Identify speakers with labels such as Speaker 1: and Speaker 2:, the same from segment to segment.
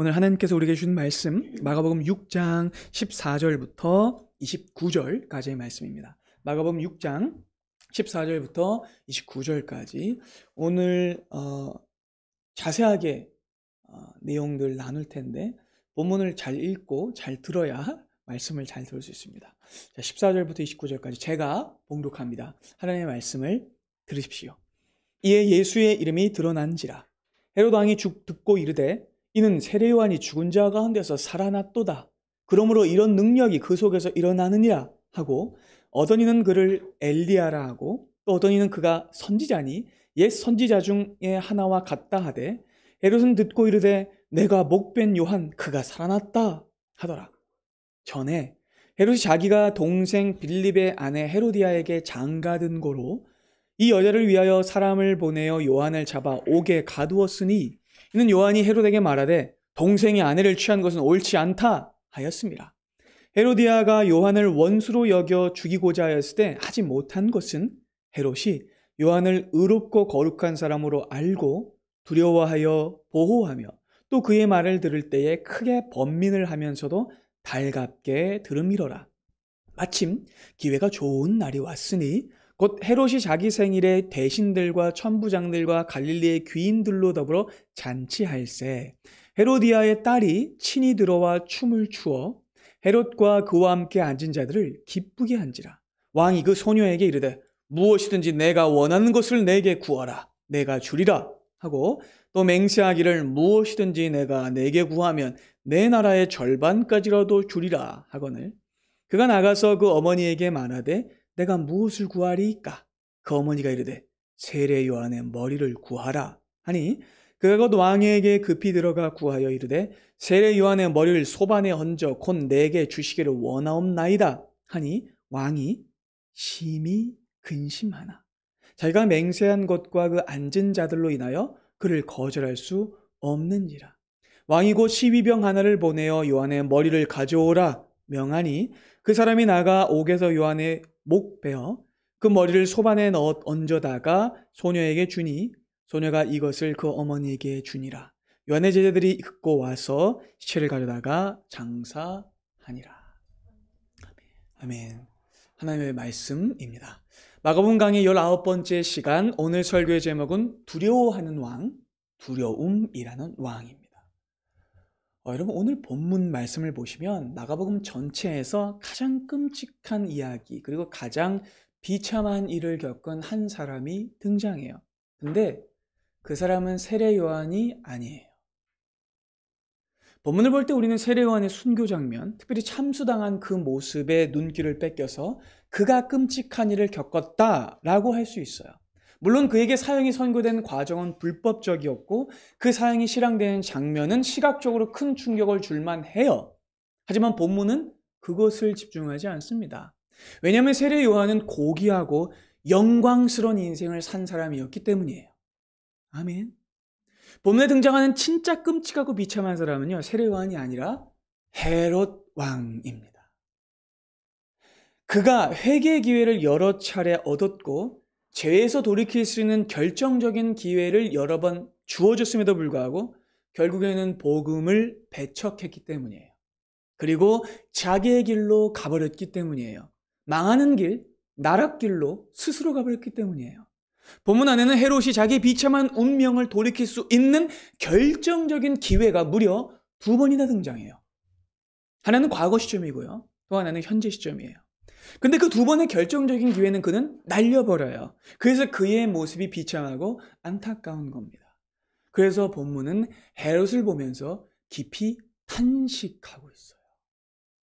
Speaker 1: 오늘 하나님께서 우리에게 주신 말씀 마가복음 6장 14절부터 29절까지의 말씀입니다. 마가복음 6장 14절부터 29절까지 오늘 자세하게 내용들 나눌 텐데 본문을 잘 읽고 잘 들어야 말씀을 잘 들을 수 있습니다. 자, 14절부터 29절까지 제가 봉독합니다. 하나님의 말씀을 들으십시오. 이에 예수의 이름이 드러난지라 헤롯 왕이 듣고 이르되 이는 세례 요한이 죽은 자 가운데서 살아났도다. 그러므로 이런 능력이 그 속에서 일어나느니라 하고 어떤 이는 그를 엘리야라 하고 또 어떤 이는 그가 선지자니 옛 선지자 중에 하나와 같다 하되 헤롯은 듣고 이르되 내가 목벤 요한 그가 살아났다 하더라. 전에 헤롯이 자기가 동생 빌립의 아내 헤로디아에게 장가든 고로 이 여자를 위하여 사람을 보내어 요한을 잡아 옥에 가두었으니 이는 요한이 헤롯에게 말하되 동생이 아내를 취한 것은 옳지 않다 하였습니다. 헤로디아가 요한을 원수로 여겨 죽이고자 하였을 때 하지 못한 것은 헤롯이 요한을 의롭고 거룩한 사람으로 알고 두려워하여 보호하며 또 그의 말을 들을 때에 크게 번민을 하면서도 달갑게 들음이러라. 마침 기회가 좋은 날이 왔으니 곧 헤롯이 자기 생일에 대신들과 천부장들과 갈릴리의 귀인들로 더불어 잔치할세 헤로디아의 딸이 친히 들어와 춤을 추어 헤롯과 그와 함께 앉은 자들을 기쁘게 한지라. 왕이 그 소녀에게 이르되 무엇이든지 내가 원하는 것을 내게 구하라 내가 주리라 하고 또 맹세하기를 무엇이든지 내가 내게 구하면 내 나라의 절반까지라도 주리라 하거늘 그가 나가서 그 어머니에게 말하되 내가 무엇을 구하리이까? 그 어머니가 이르되 세례 요한의 머리를 구하라 하니 그가 곧 왕에게 급히 들어가 구하여 이르되 세례 요한의 머리를 소반에 얹어 곧 내게 주시기를 원하옵나이다 하니 왕이 심히 근심하나 자기가 맹세한 것과 그 앉은 자들로 인하여 그를 거절할 수 없는지라. 왕이 곧 시위병 하나를 보내어 요한의 머리를 가져오라 명하니 그 사람이 나가 옥에서 요한의 목 베어 그 머리를 소반에 넣어 얹어다가 소녀에게 주니 소녀가 이것을 그 어머니에게 주니라. 요한의 제자들이 듣고 와서 시체를 가져다가 장사하니라. 아멘. 하나님의 말씀입니다. 마가복음 강의 19번째 시간, 오늘 설교의 제목은 두려워하는 왕, 두려움이라는 왕입니다. 여러분 오늘 본문 말씀을 보시면 마가복음 전체에서 가장 끔찍한 이야기 그리고 가장 비참한 일을 겪은 한 사람이 등장해요. 근데 그 사람은 세례 요한이 아니에요. 본문을 볼 때 우리는 세례 요한의 순교 장면, 특별히 참수당한 그 모습에 눈길을 뺏겨서 그가 끔찍한 일을 겪었다라고 할 수 있어요. 물론 그에게 사형이 선고된 과정은 불법적이었고 그 사형이 실행되는 장면은 시각적으로 큰 충격을 줄만 해요. 하지만 본문은 그것을 집중하지 않습니다. 왜냐하면 세례 요한은 고귀하고 영광스러운 인생을 산 사람이었기 때문이에요. 아멘. 본문에 등장하는 진짜 끔찍하고 비참한 사람은요, 세례 요한이 아니라 헤롯 왕입니다. 그가 회개 기회를 여러 차례 얻었고 죄에서 돌이킬 수 있는 결정적인 기회를 여러 번 주어졌음에도 불구하고 결국에는 복음을 배척했기 때문이에요. 그리고 자기의 길로 가버렸기 때문이에요. 망하는 길, 나락길로 스스로 가버렸기 때문이에요. 본문 안에는 헤롯이 자기의 비참한 운명을 돌이킬 수 있는 결정적인 기회가 무려 2번이나 등장해요. 하나는 과거 시점이고요. 또 하나는 현재 시점이에요. 근데 그 2번의 결정적인 기회는 그는 날려버려요. 그래서 그의 모습이 비참하고 안타까운 겁니다. 그래서 본문은 헤롯을 보면서 깊이 탄식하고 있어요.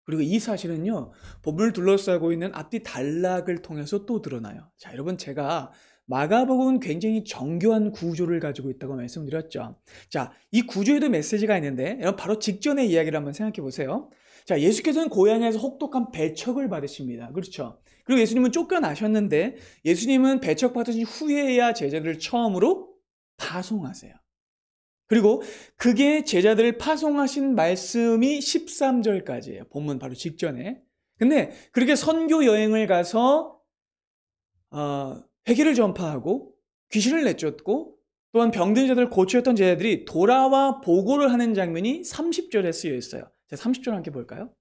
Speaker 1: 그리고 이 사실은요, 본문을 둘러싸고 있는 앞뒤 단락을 통해서 또 드러나요. 자, 여러분 제가 마가복음은 굉장히 정교한 구조를 가지고 있다고 말씀드렸죠. 자, 이 구조에도 메시지가 있는데 바로 직전의 이야기를 한번 생각해 보세요. 자, 예수께서는 고향에서 혹독한 배척을 받으십니다. 그렇죠? 그리고 예수님은 쫓겨나셨는데 예수님은 배척 받으신 후에야 제자들을 처음으로 파송하세요. 그리고 그게 제자들을 파송하신 말씀이 13절까지예요. 본문 바로 직전에. 근데 그렇게 선교 여행을 가서 회개를 전파하고 귀신을 내쫓고 또한 병든 자들을 고치었던 제자들이 돌아와 보고를 하는 장면이 30절에 쓰여 있어요. 자, 30절 함께 볼까요?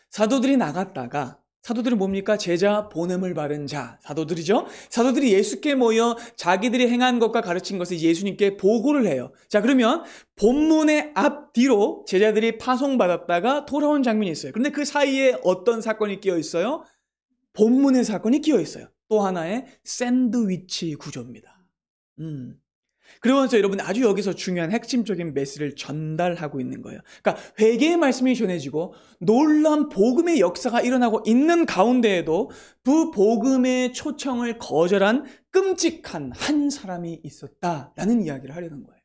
Speaker 1: 사도들이 나갔다가, 사도들은 뭡니까? 제자 보냄을 받은 자, 사도들이죠. 사도들이 예수께 모여 자기들이 행한 것과 가르친 것을 예수님께 보고를 해요. 자, 그러면 본문의 앞뒤로 제자들이 파송받았다가 돌아온 장면이 있어요. 그런데 그 사이에 어떤 사건이 끼어 있어요? 본문의 사건이 끼어 있어요. 또 하나의 샌드위치 구조입니다. 그러면서 여러분 아주 여기서 중요한 핵심적인 메시지를 전달하고 있는 거예요. 그러니까 회개의 말씀이 전해지고 놀라운 복음의 역사가 일어나고 있는 가운데에도 그 복음의 초청을 거절한 끔찍한 한 사람이 있었다라는 이야기를 하려는 거예요.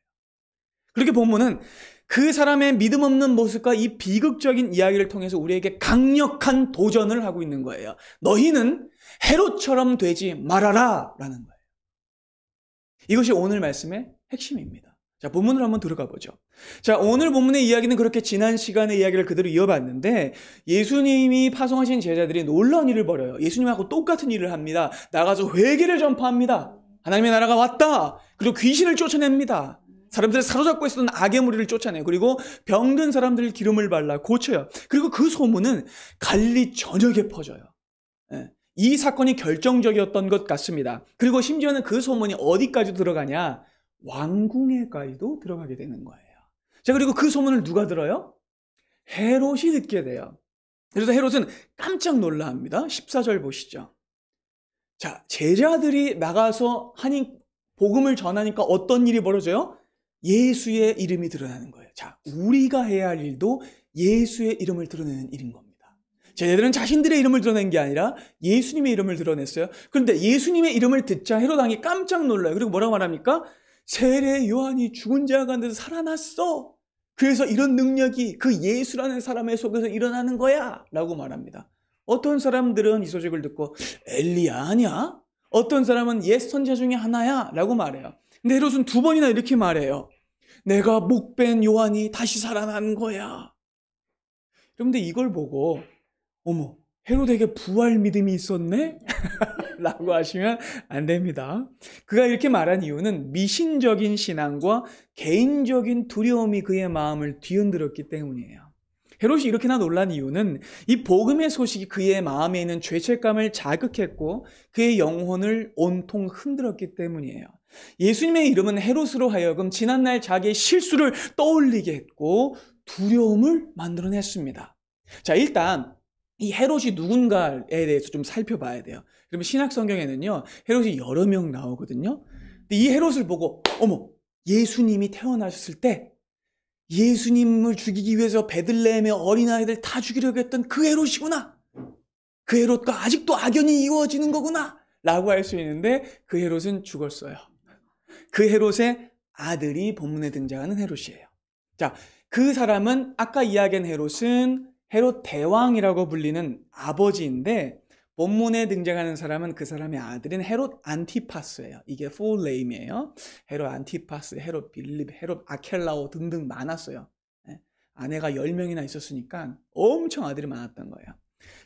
Speaker 1: 그렇게 본문은 그 사람의 믿음 없는 모습과 이 비극적인 이야기를 통해서 우리에게 강력한 도전을 하고 있는 거예요. 너희는 헤롯처럼 되지 말아라 라는 거예요. 이것이 오늘 말씀의 핵심입니다. 자, 본문을 한번 들어가 보죠. 자, 오늘 본문의 이야기는 그렇게 지난 시간의 이야기를 그대로 이어봤는데 예수님이 파송하신 제자들이 놀라운 일을 벌여요. 예수님하고 똑같은 일을 합니다. 나가서 회개를 전파합니다. 하나님의 나라가 왔다. 그리고 귀신을 쫓아냅니다. 사람들을 사로잡고 있었던 악의 무리를 쫓아내요. 그리고 병든 사람들을 기름을 발라 고쳐요. 그리고 그 소문은 갈릴리 전역에 퍼져요. 이 사건이 결정적이었던 것 같습니다. 그리고 심지어는 그 소문이 어디까지 들어가냐? 왕궁에까지도 들어가게 되는 거예요. 자, 그리고 그 소문을 누가 들어요? 헤롯이 듣게 돼요. 그래서 헤롯은 깜짝 놀라합니다. 14절 보시죠. 자, 제자들이 나가서 하니 복음을 전하니까 어떤 일이 벌어져요? 예수의 이름이 드러나는 거예요. 자, 우리가 해야 할 일도 예수의 이름을 드러내는 일인 겁니다. 제자들은 자신들의 이름을 드러낸 게 아니라 예수님의 이름을 드러냈어요. 그런데 예수님의 이름을 듣자 헤롯 왕이 깜짝 놀라요. 그리고 뭐라고 말합니까? 세례 요한이 죽은 자 가운데서 살아났어. 그래서 이런 능력이 그 예수라는 사람의 속에서 일어나는 거야 라고 말합니다. 어떤 사람들은 이 소식을 듣고 엘리야 아니야? 어떤 사람은 옛 선자 중에 하나야 라고 말해요. 근데 헤롯은 두 번이나 이렇게 말해요. 내가 목벤 요한이 다시 살아난 거야. 그런데 이걸 보고 어머, 헤롯에게 부활 믿음이 있었네? 라고 하시면 안 됩니다. 그가 이렇게 말한 이유는 미신적인 신앙과 개인적인 두려움이 그의 마음을 뒤흔들었기 때문이에요. 헤롯이 이렇게나 놀란 이유는 이 복음의 소식이 그의 마음에 있는 죄책감을 자극했고 그의 영혼을 온통 흔들었기 때문이에요. 예수님의 이름은 헤롯으로 하여금 지난날 자기의 실수를 떠올리게 했고 두려움을 만들어냈습니다. 자, 일단 이 헤롯이 누군가에 대해서 좀 살펴봐야 돼요. 그러면 신약 성경에는요, 헤롯이 여러 명 나오거든요. 근데 이 헤롯을 보고, 어머, 예수님이 태어나셨을 때 예수님을 죽이기 위해서 베들레헴의 어린아이들 다 죽이려고 했던 그 헤롯이구나. 그 헤롯과 아직도 악연이 이루어지는 거구나. 라고 할 수 있는데 그 헤롯은 죽었어요. 그 헤롯의 아들이 본문에 등장하는 헤롯이에요. 자, 그 사람은 아까 이야기한 헤롯은 헤롯 대왕이라고 불리는 아버지인데 본문에 등장하는 사람은 그 사람의 아들인 헤롯 안티파스예요. 이게 full name이에요. 헤롯 안티파스, 헤롯 빌립, 헤롯 아켈라오 등등 많았어요. 아내가 10명이나 있었으니까 엄청 아들이 많았던 거예요.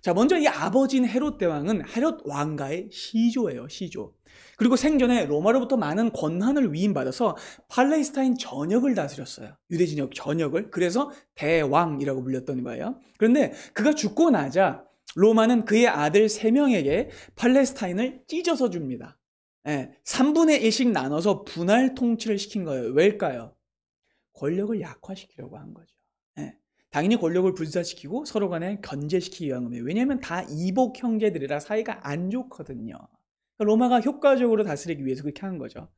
Speaker 1: 자, 먼저 이 아버지인 헤롯 대왕은 헤롯 왕가의 시조예요. 시조. 그리고 생전에 로마로부터 많은 권한을 위임받아서 팔레스타인 전역을 다스렸어요. 유대 진영 전역을. 그래서 대왕이라고 불렸던 거예요. 그런데 그가 죽고 나자 로마는 그의 아들 3명에게 팔레스타인을 찢어서 줍니다. 3분의 1씩 나눠서 분할 통치를 시킨 거예요. 왜일까요? 권력을 약화시키려고 한 거죠. 당연히 권력을 분산시키고 서로 간에 견제시키기 위한 겁니다. 왜냐하면 다 이복 형제들이라 사이가 안 좋거든요. 로마가 효과적으로 다스리기 위해서 그렇게 한 거죠.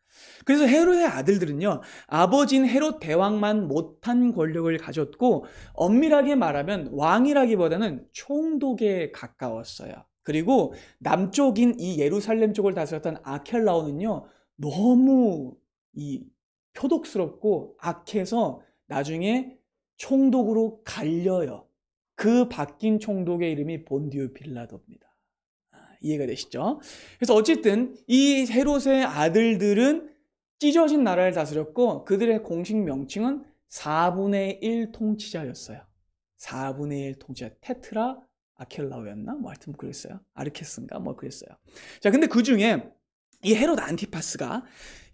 Speaker 1: 그래서 헤롯의 아들들은요, 아버지인 헤롯 대왕만 못한 권력을 가졌고 엄밀하게 말하면 왕이라기보다는 총독에 가까웠어요. 그리고 남쪽인 이 예루살렘 쪽을 다스렸던 아켈라오는요, 너무 이 표독스럽고 악해서 나중에 총독으로 갈려요. 그 바뀐 총독의 이름이 본디오 빌라도입니다. 이해가 되시죠? 그래서 어쨌든 이 헤롯의 아들들은 찢어진 나라를 다스렸고 그들의 공식 명칭은 4분의 1 통치자였어요. 4분의 1 통치자. 테트라 아켈라오였나? 뭐 하여튼 그랬어요. 아르케스인가? 뭐 그랬어요. 자, 근데 그 중에 이 헤롯 안티파스가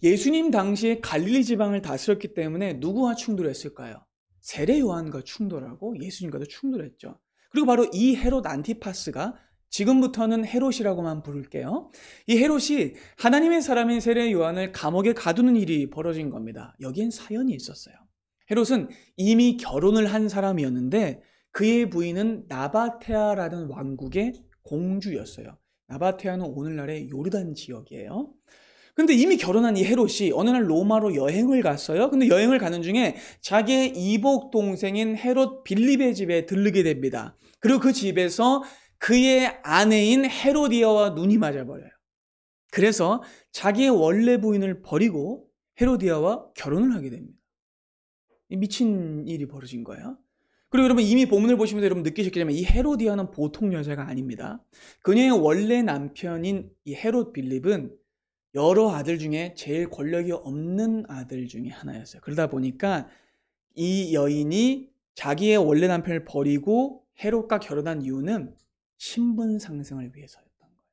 Speaker 1: 예수님 당시에 갈릴리 지방을 다스렸기 때문에 누구와 충돌했을까요? 세례 요한과 충돌하고 예수님과도 충돌했죠. 그리고 바로 이 헤롯 안티파스가, 지금부터는 헤롯이라고만 부를게요. 이 헤롯이 하나님의 사람인 세례 요한을 감옥에 가두는 일이 벌어진 겁니다. 여기엔 사연이 있었어요. 헤롯은 이미 결혼을 한 사람이었는데 그의 부인은 나바테아라는 왕국의 공주였어요. 나바테아는 오늘날의 요르단 지역이에요. 근데 이미 결혼한 이 헤롯이 어느 날 로마로 여행을 갔어요. 근데 여행을 가는 중에 자기의 이복 동생인 헤롯 빌립의 집에 들르게 됩니다. 그리고 그 집에서 그의 아내인 헤로디아와 눈이 맞아버려요. 그래서 자기의 원래 부인을 버리고 헤로디아와 결혼을 하게 됩니다. 미친 일이 벌어진 거예요. 그리고 여러분 이미 본문을 보시면서 여러분 느끼셨겠지만 이 헤로디아는 보통 여자가 아닙니다. 그녀의 원래 남편인 이 헤롯 빌립은 여러 아들 중에 제일 권력이 없는 아들 중에 하나였어요. 그러다 보니까 이 여인이 자기의 원래 남편을 버리고 헤롯과 결혼한 이유는 신분 상승을 위해서였던 거예요.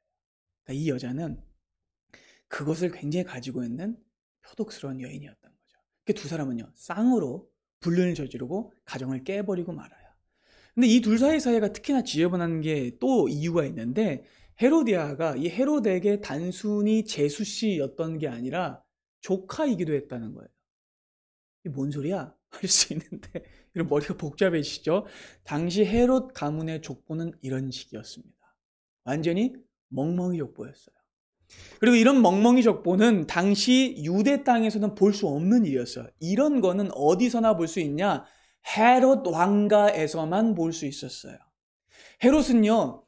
Speaker 1: 그러니까 이 여자는 그것을 굉장히 가지고 있는 표독스러운 여인이었던 거죠. 그 두 사람은요, 쌍으로 불륜을 저지르고 가정을 깨버리고 말아요. 근데 이 둘 사이가 특히나 지저분한 게 또 이유가 있는데, 헤로디아가 이 헤롯에게 단순히 제수씨였던 게 아니라 조카이기도 했다는 거예요. 이게 뭔 소리야? 할 수 있는데 이런 머리가 복잡해지시죠? 당시 헤롯 가문의 족보는 이런 식이었습니다. 완전히 멍멍이 족보였어요. 그리고 이런 멍멍이 족보는 당시 유대 땅에서는 볼 수 없는 일이었어요. 이런 거는 어디서나 볼 수 있냐? 헤롯 왕가에서만 볼 수 있었어요. 헤롯은요,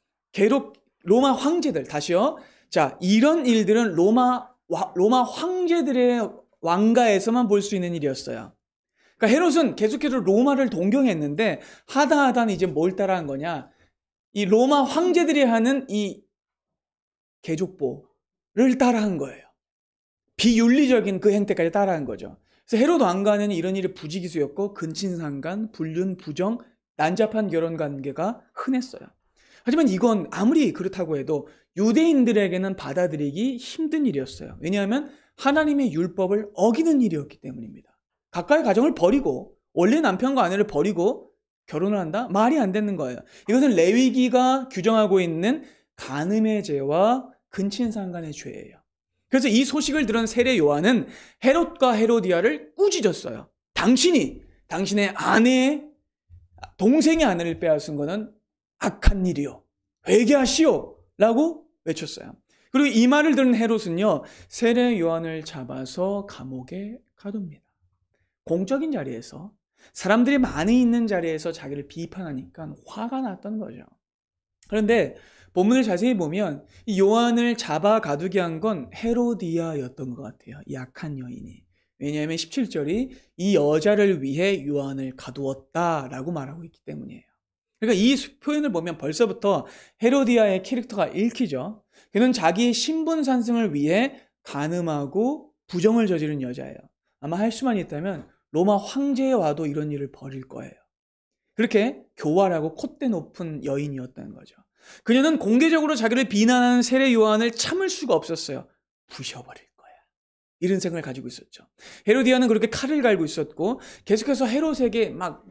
Speaker 1: 로마 황제들, 다시요. 자, 이런 일들은 로마 황제들의 왕가에서만 볼 수 있는 일이었어요. 그러니까 헤롯은 계속해서 로마를 동경했는데 하다 이제 뭘 따라한 거냐? 이 로마 황제들이 하는 이 계족보를 따라한 거예요. 비윤리적인 그 행태까지 따라한 거죠. 그래서 헤롯 왕가는 이런 일이 부지기수였고 근친상간, 불륜, 부정, 난잡한 결혼 관계가 흔했어요. 하지만 이건 아무리 그렇다고 해도 유대인들에게는 받아들이기 힘든 일이었어요. 왜냐하면 하나님의 율법을 어기는 일이었기 때문입니다. 가까이 가정을 버리고 원래 남편과 아내를 버리고 결혼을 한다? 말이 안 되는 거예요. 이것은 레위기가 규정하고 있는 간음의 죄와 근친상간의 죄예요. 그래서 이 소식을 들은 세례 요한은 헤롯과 헤로디아를 꾸짖었어요. 당신이 당신의 아내의 동생의 아내를 빼앗은 것은 악한 일이요, 회개하시오 라고 외쳤어요. 그리고 이 말을 들은 헤롯은요, 세례 요한을 잡아서 감옥에 가둡니다. 공적인 자리에서, 사람들이 많이 있는 자리에서 자기를 비판하니까 화가 났던 거죠. 그런데 본문을 자세히 보면 이 요한을 잡아 가두게 한 건 헤로디아였던 것 같아요. 이 악한 여인이. 왜냐하면 17절이 이 여자를 위해 요한을 가두었다라고 말하고 있기 때문이에요. 그러니까 이 표현을 보면 벌써부터 헤로디아의 캐릭터가 읽히죠. 그는 자기의 신분 상승을 위해 간음하고 부정을 저지른 여자예요. 아마 할 수만 있다면 로마 황제에 와도 이런 일을 벌일 거예요. 그렇게 교활하고 콧대 높은 여인이었다는 거죠. 그녀는 공개적으로 자기를 비난하는 세례 요한을 참을 수가 없었어요. 부셔버릴 거야, 이런 생각을 가지고 있었죠. 헤로디아는 그렇게 칼을 갈고 있었고 계속해서 헤롯에게 막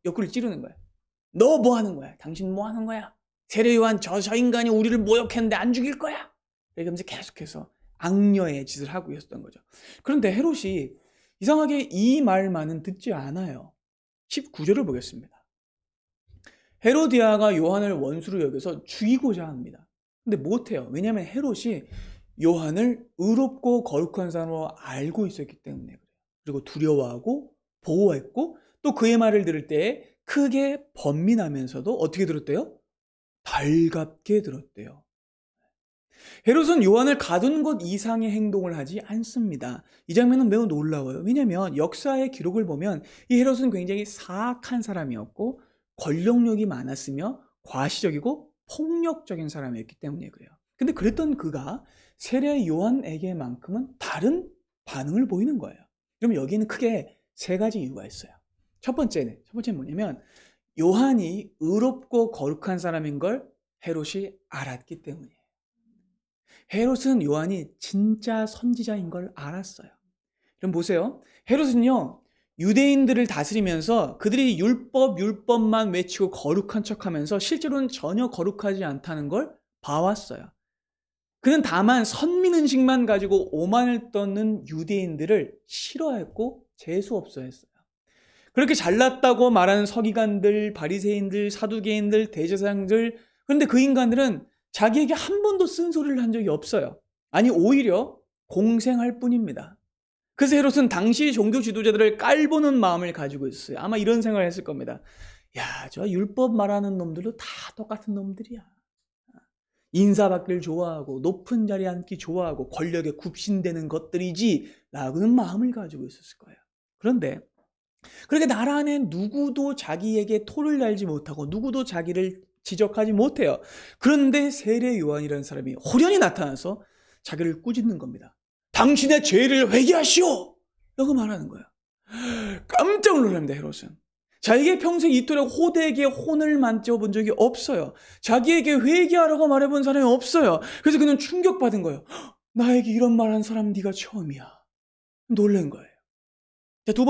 Speaker 1: 옆구리를 찌르는 거예요. 너 뭐 하는 거야? 당신 뭐 하는 거야? 세례 요한 저 인간이 우리를 모욕했는데 안 죽일 거야? 이러면서 계속해서 악녀의 짓을 하고 있었던 거죠. 그런데 헤롯이 이상하게 이 말만은 듣지 않아요. 19절을 보겠습니다. 헤로디아가 요한을 원수로 여겨서 죽이고자 합니다. 근데 못해요. 왜냐하면 헤롯이 요한을 의롭고 거룩한 사람으로 알고 있었기 때문에 그래요. 그리고 두려워하고 보호했고 또 그의 말을 들을 때 크게 번민하면서도 어떻게 들었대요? 달갑게 들었대요. 헤롯은 요한을 가둔 것 이상의 행동을 하지 않습니다. 이 장면은 매우 놀라워요. 왜냐하면 역사의 기록을 보면 이 헤롯은 굉장히 사악한 사람이었고 권력욕이 많았으며 과시적이고 폭력적인 사람이었기 때문에 그래요. 근데 그랬던 그가 세례 요한에게만큼은 다른 반응을 보이는 거예요. 그럼 여기는 크게 세 가지 이유가 있어요. 첫 번째는 뭐냐면 요한이 의롭고 거룩한 사람인 걸 헤롯이 알았기 때문이에요. 헤롯은 요한이 진짜 선지자인 걸 알았어요. 그럼 보세요. 헤롯은요, 유대인들을 다스리면서 그들이 율법만 외치고 거룩한 척하면서 실제로는 전혀 거룩하지 않다는 걸 봐왔어요. 그는 다만 선민의식만 가지고 오만을 떠는 유대인들을 싫어했고 재수없어했어요. 그렇게 잘났다고 말하는 서기관들, 바리새인들, 사두개인들, 대제사장들, 그런데 그 인간들은 자기에게 한 번도 쓴소리를 한 적이 없어요. 아니 오히려 공생할 뿐입니다. 그래서 헤롯은 당시 종교 지도자들을 깔보는 마음을 가지고 있었어요. 아마 이런 생각을 했을 겁니다. 야, 저 율법 말하는 놈들도 다 똑같은 놈들이야. 인사받기를 좋아하고 높은 자리에 앉기 좋아하고 권력에 굽신대는 것들이지 라고는 마음을 가지고 있었을 거예요. 그런데 그렇게 나라 안에 누구도 자기에게 토를 날지 못하고 누구도 자기를 지적하지 못해요. 그런데 세례 요한이라는 사람이 호련히 나타나서 자기를 꾸짖는 겁니다. 당신의 죄를 회개하시오! 라고 말하는 거예요. 깜짝 놀랍니다, 헤롯은. 자기에게 평생 이토록 호되게 혼을 만져본 적이 없어요. 자기에게 회개하라고 말해본 사람이 없어요. 그래서 그는 충격받은 거예요. 나에게 이런 말한 사람 네가 처음이야. 놀란 거예요. 자, 두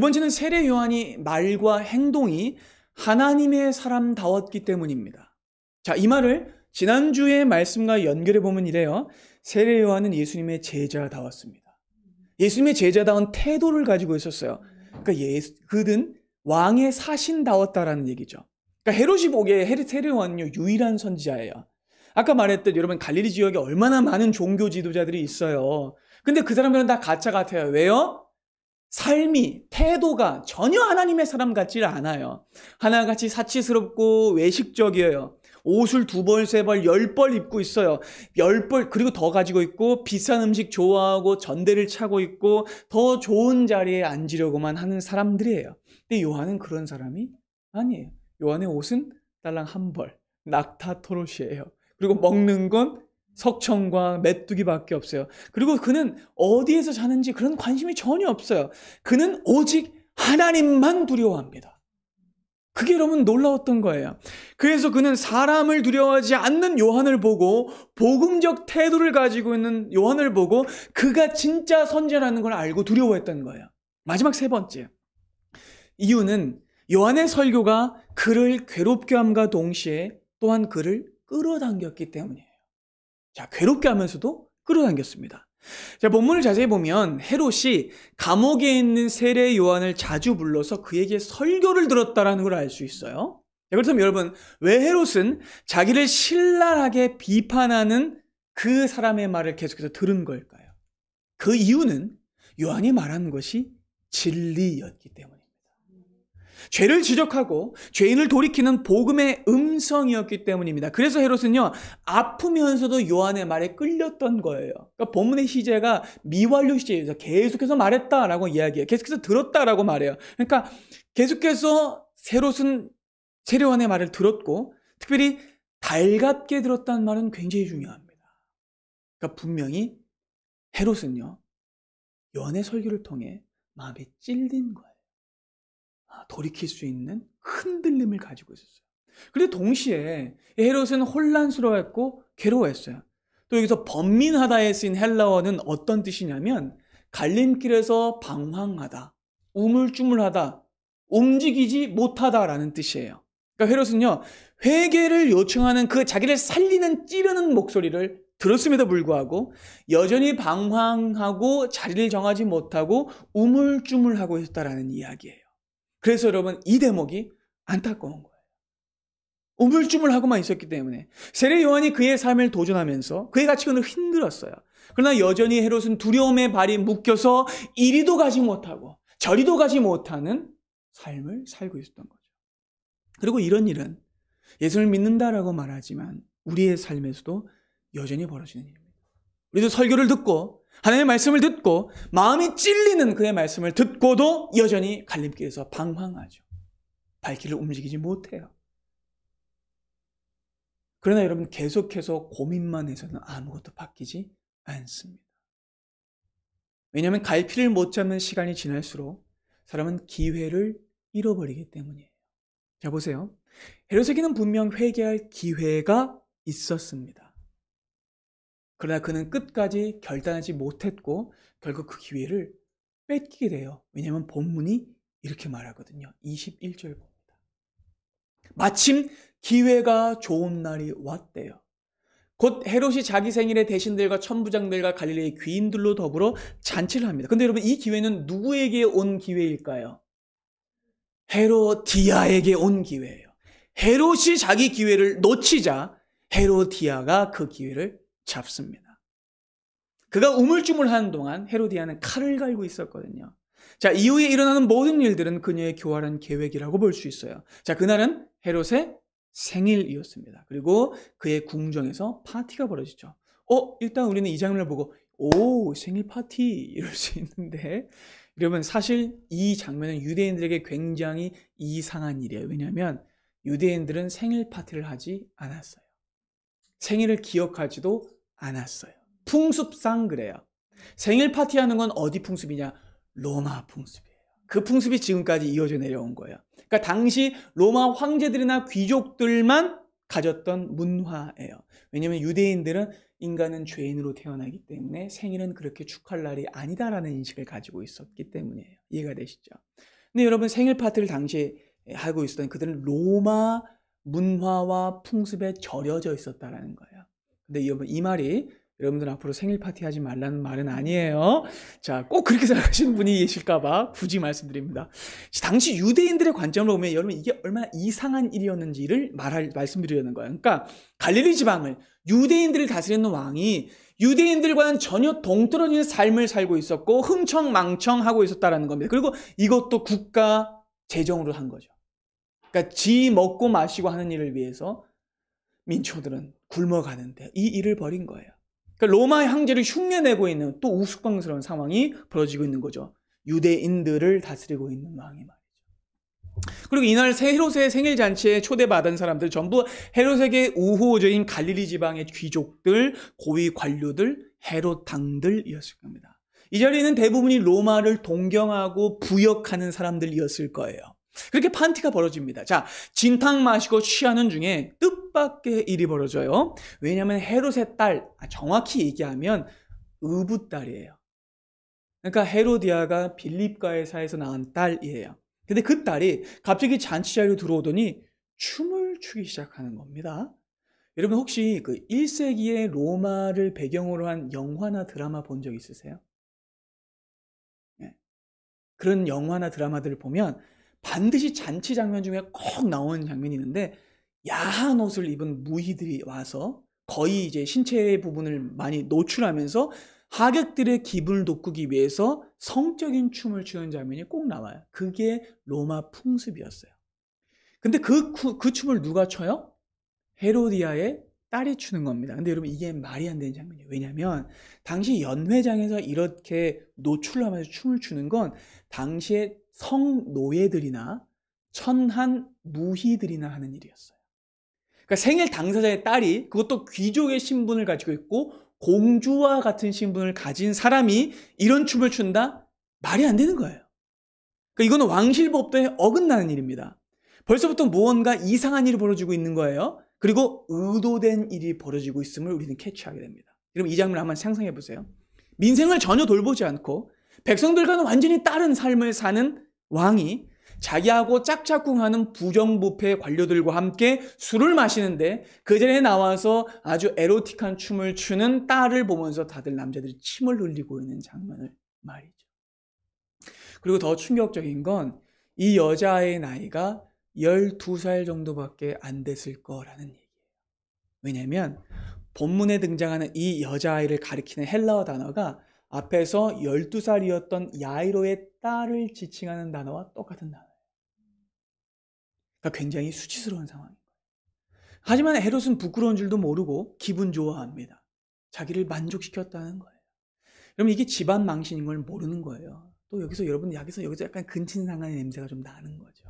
Speaker 1: 번째는 세례 요한이 말과 행동이 하나님의 사람다웠기 때문입니다. 자, 이 말을 지난주의 말씀과 연결해 보면 이래요. 세례 요한은 예수님의 제자다웠습니다. 예수님의 제자다운 태도를 가지고 있었어요. 그러니까 그는 왕의 사신다웠다라는 얘기죠. 그러니까 헤롯이 보기에 세례 요한은요, 유일한 선지자예요. 아까 말했듯 여러분 갈릴리 지역에 얼마나 많은 종교 지도자들이 있어요. 근데 그 사람들은 다 가짜 같아요. 왜요? 삶이, 태도가 전혀 하나님의 사람 같지 않아요. 하나같이 사치스럽고 외식적이에요. 옷을 2벌, 3벌, 10벌 입고 있어요. 10벌, 그리고 더 가지고 있고, 비싼 음식 좋아하고, 전대를 차고 있고, 더 좋은 자리에 앉으려고만 하는 사람들이에요. 근데 요한은 그런 사람이 아니에요. 요한의 옷은 딸랑 1벌, 낙타 토롯이에요. 그리고 먹는 건 석청과 메뚜기밖에 없어요. 그리고 그는 어디에서 자는지 그런 관심이 전혀 없어요. 그는 오직 하나님만 두려워합니다. 그게 여러분 놀라웠던 거예요. 그래서 그는 사람을 두려워하지 않는 요한을 보고 복음적 태도를 가지고 있는 요한을 보고 그가 진짜 선지자라는 걸 알고 두려워했던 거예요. 마지막 3번째. 이유는 요한의 설교가 그를 괴롭게 함과 동시에 또한 그를 끌어당겼기 때문이에요. 자, 괴롭게 하면서도 끌어당겼습니다. 자, 본문을 자세히 보면 헤롯이 감옥에 있는 세례 요한을 자주 불러서 그에게 설교를 들었다라는 걸 알 수 있어요. 자, 그렇다면 여러분, 왜 헤롯은 자기를 신랄하게 비판하는 그 사람의 말을 계속해서 들은 걸까요? 그 이유는 요한이 말하는 것이 진리였기 때문입니다. 죄를 지적하고 죄인을 돌이키는 복음의 음성이었기 때문입니다. 그래서 헤롯은요, 아프면서도 요한의 말에 끌렸던 거예요. 그러니까 본문의 시제가 미완료 시제에서 계속해서 말했다라고 이야기해요. 계속해서 들었다라고 말해요. 그러니까 계속해서 헤롯은 세례 요한의 말을 들었고, 특별히 달갑게 들었다는 말은 굉장히 중요합니다. 그러니까 분명히 헤롯은요, 요한의 설교를 통해 마음에 찔린 거예요. 돌이킬 수 있는 흔들림을 가지고 있었어요. 그런데 동시에 헤롯은 혼란스러워했고 괴로워했어요. 또 여기서 번민하다에 쓰인 헬라어는 어떤 뜻이냐면 갈림길에서 방황하다, 우물쭈물하다, 움직이지 못하다라는 뜻이에요. 그러니까 헤롯은요, 회개를 요청하는 그 자기를 살리는 찌르는 목소리를 들었음에도 불구하고 여전히 방황하고 자리를 정하지 못하고 우물쭈물하고 있었다라는 이야기예요. 그래서 여러분, 이 대목이 안타까운 거예요. 우물쭈물하고만 있었기 때문에 세례 요한이 그의 삶을 도전하면서 그의 가치관을 흔들었어요. 그러나 여전히 헤롯은 두려움의 발이 묶여서 이리도 가지 못하고 저리도 가지 못하는 삶을 살고 있었던 거죠. 그리고 이런 일은 예수를 믿는다라고 말하지만 우리의 삶에서도 여전히 벌어지는 일입니다. 우리도 설교를 듣고 하나님의 말씀을 듣고 마음이 찔리는 그의 말씀을 듣고도 여전히 갈림길에서 방황하죠. 발길을 움직이지 못해요. 그러나 여러분, 계속해서 고민만 해서는 아무것도 바뀌지 않습니다. 왜냐하면 갈피를 못 잡는 시간이 지날수록 사람은 기회를 잃어버리기 때문이에요. 자, 보세요. 헤롯에게는 분명 회개할 기회가 있었습니다. 그러나 그는 끝까지 결단하지 못했고 결국 그 기회를 뺏기게 돼요. 왜냐하면 본문이 이렇게 말하거든요. 21절 봅니다. 마침 기회가 좋은 날이 왔대요. 곧 헤롯이 자기 생일에 대신들과 천부장들과 갈릴리의 귀인들로 더불어 잔치를 합니다. 근데 여러분, 이 기회는 누구에게 온 기회일까요? 헤로디아에게 온 기회예요. 헤롯이 자기 기회를 놓치자 헤로디아가 그 기회를 잡습니다. 그가 우물쭈물하는 동안 헤로디아는 칼을 갈고 있었거든요. 자, 이후에 일어나는 모든 일들은 그녀의 교활한 계획이라고 볼 수 있어요. 자, 그날은 헤롯의 생일이었습니다. 그리고 그의 궁정에서 파티가 벌어지죠. 일단 우리는 이 장면을 보고 오, 생일 파티 이럴 수 있는데, 여러분, 사실 이 장면은 유대인들에게 굉장히 이상한 일이에요. 왜냐하면 유대인들은 생일 파티를 하지 않았어요. 생일을 기억하지도 않았어요. 풍습상 그래요. 생일 파티하는 건 어디 풍습이냐? 로마 풍습이에요. 그 풍습이 지금까지 이어져 내려온 거예요. 그러니까 당시 로마 황제들이나 귀족들만 가졌던 문화예요. 왜냐하면 유대인들은 인간은 죄인으로 태어나기 때문에 생일은 그렇게 축하할 날이 아니다라는 인식을 가지고 있었기 때문이에요. 이해가 되시죠? 근데 여러분, 생일 파티를 당시에 하고 있었던 그들은 로마 문화와 풍습에 절여져 있었다라는 거예요. 근데 여러분, 이 말이 여러분들 앞으로 생일 파티 하지 말라는 말은 아니에요. 자, 꼭 그렇게 생각하시는 분이 계실까봐 굳이 말씀드립니다. 당시 유대인들의 관점으로 보면 여러분, 이게 얼마나 이상한 일이었는지를 말씀드리려는 거예요. 그러니까 갈릴리 지방을 유대인들을 다스리는 왕이 유대인들과는 전혀 동떨어지는 삶을 살고 있었고 흥청망청하고 있었다라는 겁니다. 그리고 이것도 국가 재정으로 한 거죠. 그러니까 지 먹고 마시고 하는 일을 위해서 민초들은 굶어가는데 이 일을 벌인 거예요. 그러니까 로마의 황제를 흉내내고 있는 또 우스꽝스러운 상황이 벌어지고 있는 거죠. 유대인들을 다스리고 있는 왕이 말이죠. 그리고 이날 헤롯의 생일 잔치에 초대받은 사람들 전부 헤롯에게 우호적인 갈릴리 지방의 귀족들, 고위 관료들, 헤롯 당들이었을 겁니다. 이 자리에는 대부분이 로마를 동경하고 부역하는 사람들이었을 거예요. 그렇게 파티가 벌어집니다. 자, 진탕 마시고 취하는 중에 뜻밖의 일이 벌어져요. 왜냐하면 헤롯의 딸, 정확히 얘기하면 의붓 딸이에요. 그러니까 헤로디아가 빌립과의 사이에서 낳은 딸이에요. 근데 그 딸이 갑자기 잔치 자리로 들어오더니 춤을 추기 시작하는 겁니다. 여러분, 혹시 그 1세기의 로마를 배경으로 한 영화나 드라마 본 적 있으세요? 네. 그런 영화나 드라마들을 보면 반드시 잔치 장면 중에 꼭 나오는 장면이 있는데, 야한 옷을 입은 무희들이 와서 거의 이제 신체 부분을 많이 노출하면서 하객들의 기분을 돋구기 위해서 성적인 춤을 추는 장면이 꼭 나와요. 그게 로마 풍습이었어요. 근데 그 춤을 누가 춰요? 헤로디아의 딸이 추는 겁니다. 근데 여러분, 이게 말이 안 되는 장면이에요. 왜냐하면 당시 연회장에서 이렇게 노출하면서 춤을 추는 건 당시에 성노예들이나 천한 무희들이나 하는 일이었어요. 그러니까 생일 당사자의 딸이, 그것도 귀족의 신분을 가지고 있고 공주와 같은 신분을 가진 사람이 이런 춤을 춘다? 말이 안 되는 거예요. 그러니까 이거는 왕실법도에 어긋나는 일입니다. 벌써부터 무언가 이상한 일이 벌어지고 있는 거예요. 그리고 의도된 일이 벌어지고 있음을 우리는 캐치하게 됩니다. 여러분, 이 장면을 한번 상상해 보세요. 민생을 전혀 돌보지 않고 백성들과는 완전히 다른 삶을 사는 왕이 자기하고 짝짝꿍하는 부정부패 관료들과 함께 술을 마시는데 그 자리에 나와서 아주 에로틱한 춤을 추는 딸을 보면서 다들 남자들이 침을 흘리고 있는 장면을 말이죠. 그리고 더 충격적인 건 이 여자의 나이가 12살 정도밖에 안 됐을 거라는 얘기예요. 왜냐하면 본문에 등장하는 이 여자아이를 가리키는 헬라어 단어가 앞에서 12살이었던 야이로의 딸을 지칭하는 단어와 똑같은 단어예요. 그러니까 굉장히 수치스러운 상황인 거예요. 하지만 헤롯은 부끄러운 줄도 모르고 기분 좋아합니다. 자기를 만족시켰다는 거예요. 여러분, 이게 집안 망신인 걸 모르는 거예요. 또 여기서 약간 근친상간의 냄새가 좀 나는 거죠.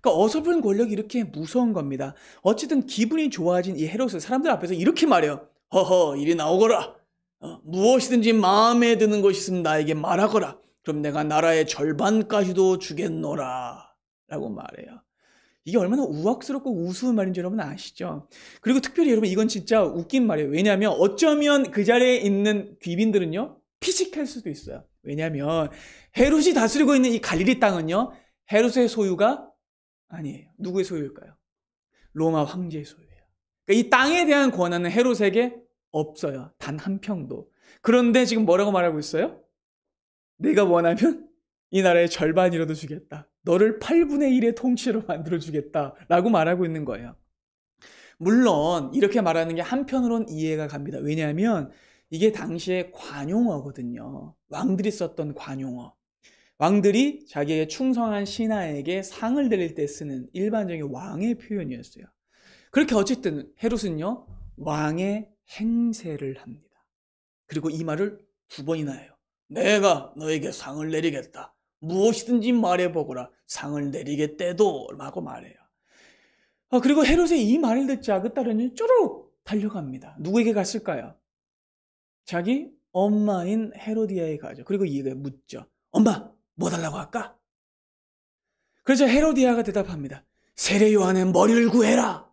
Speaker 1: 그러니까 어설픈 권력이 이렇게 무서운 겁니다. 어쨌든 기분이 좋아진 이 헤롯은 사람들 앞에서 이렇게 말해요. 허허, 이리 나오거라. 무엇이든지 마음에 드는 것이 있으면 나에게 말하거라. 그럼 내가 나라의 절반까지도 주겠노라. 라고 말해요. 이게 얼마나 우악스럽고 우스운 말인지 여러분 아시죠? 그리고 특별히 여러분 이건 진짜 웃긴 말이에요. 왜냐하면 어쩌면 그 자리에 있는 귀빈들은요 피식할 수도 있어요. 왜냐하면 헤롯이 다스리고 있는 이 갈릴리 땅은요 헤롯의 소유가 아니에요. 누구의 소유일까요? 로마 황제의 소유예요. 그러니까 이 땅에 대한 권한은 헤롯에게 없어요. 단 한 평도. 그런데 지금 뭐라고 말하고 있어요? 내가 원하면 이 나라의 절반이라도 주겠다. 너를 8분의 1의 통치로 만들어주겠다. 라고 말하고 있는 거예요. 물론 이렇게 말하는 게 한편으론 이해가 갑니다. 왜냐하면 이게 당시에 관용어거든요. 왕들이 썼던 관용어. 왕들이 자기에게 충성한 신하에게 상을 드릴 때 쓰는 일반적인 왕의 표현이었어요. 그렇게 어쨌든 헤롯은요 왕의 행세를 합니다. 그리고 이 말을 2번이나 해요. 내가 너에게 상을 내리겠다. 무엇이든지 말해보거라. 상을 내리겠대도 라고 말해요. 그리고 헤롯의 이 말을 듣자 그 딸은 쪼르륵 달려갑니다. 누구에게 갔을까요? 자기 엄마인 헤로디아에 가죠. 그리고 이게 묻죠. 엄마 뭐 달라고 할까? 그래서 헤로디아가 대답합니다. 세례 요한의 머리를 구해라.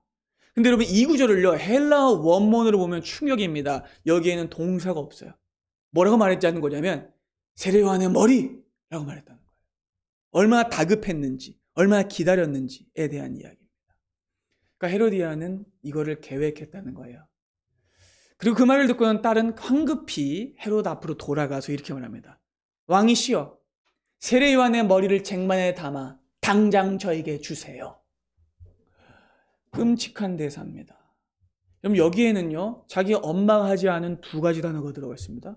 Speaker 1: 근데 여러분 이 구절을요 헬라어 원문으로 보면 충격입니다. 여기에는 동사가 없어요. 뭐라고 말했자는 거냐면 세례 요한의 머리라고 말했다는 거예요. 얼마나 다급했는지 얼마나 기다렸는지에 대한 이야기입니다. 그러니까 헤로디아는 이거를 계획했다는 거예요. 그리고 그 말을 듣고는 딸은 황급히 헤롯 앞으로 돌아가서 이렇게 말합니다. 왕이시여 세례 요한의 머리를 쟁반에 담아 당장 저에게 주세요. 끔찍한 대사입니다. 그럼 여기에는요 자기 엄마가 하지 않은 2가지 단어가 들어가 있습니다.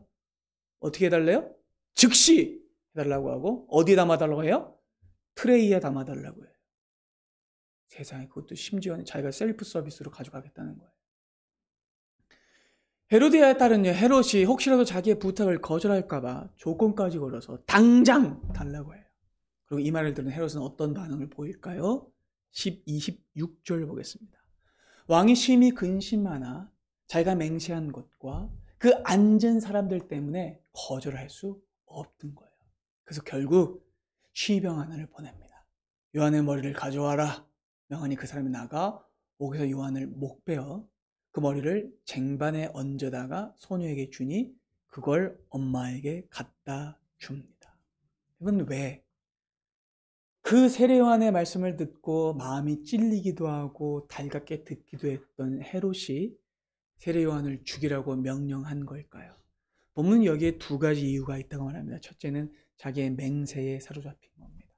Speaker 1: 어떻게 해달래요? 즉시 해달라고 하고 어디에 담아달라고 해요? 트레이에 담아달라고 해요. 세상에 그것도 심지어는 자기가 셀프 서비스로 가져가겠다는 거예요. 헤로디아에 따른요 헤롯이 혹시라도 자기의 부탁을 거절할까봐 조건까지 걸어서 당장 달라고 해요. 그리고 이 말을 들은 헤롯은 어떤 반응을 보일까요? 26절 보겠습니다. 왕이 심히 근심하나 자기가 맹세한 것과 그 앉은 사람들 때문에 거절할 수 없던 거예요. 그래서 결국 시병 하나를 보냅니다. 요한의 머리를 가져와라. 명하니 그 사람이 나가 옥에서 요한을 목베어 그 머리를 쟁반에 얹어다가 소녀에게 주니 그걸 엄마에게 갖다 줍니다. 이건 왜? 그 세례 요한의 말씀을 듣고 마음이 찔리기도 하고 달갑게 듣기도 했던 헤롯이 세례 요한을 죽이라고 명령한 걸까요? 본문은 여기에 2가지 이유가 있다고 말합니다. 첫째는 자기의 맹세에 사로잡힌 겁니다.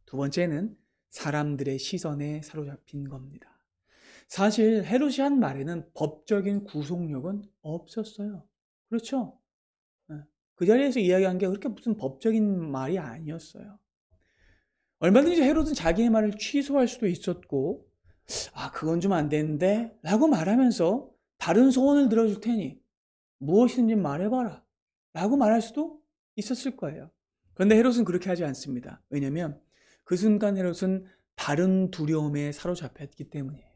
Speaker 1: 2번째는 사람들의 시선에 사로잡힌 겁니다. 사실 헤롯이 한 말에는 법적인 구속력은 없었어요. 그렇죠? 그 자리에서 이야기한 게 그렇게 무슨 법적인 말이 아니었어요. 얼마든지 헤롯은 자기의 말을 취소할 수도 있었고 그건 좀 안 되는데 라고 말하면서 다른 소원을 들어줄 테니 무엇이든지 말해봐라 라고 말할 수도 있었을 거예요. 그런데 헤롯은 그렇게 하지 않습니다. 왜냐하면 그 순간 헤롯은 다른 두려움에 사로잡혔기 때문이에요.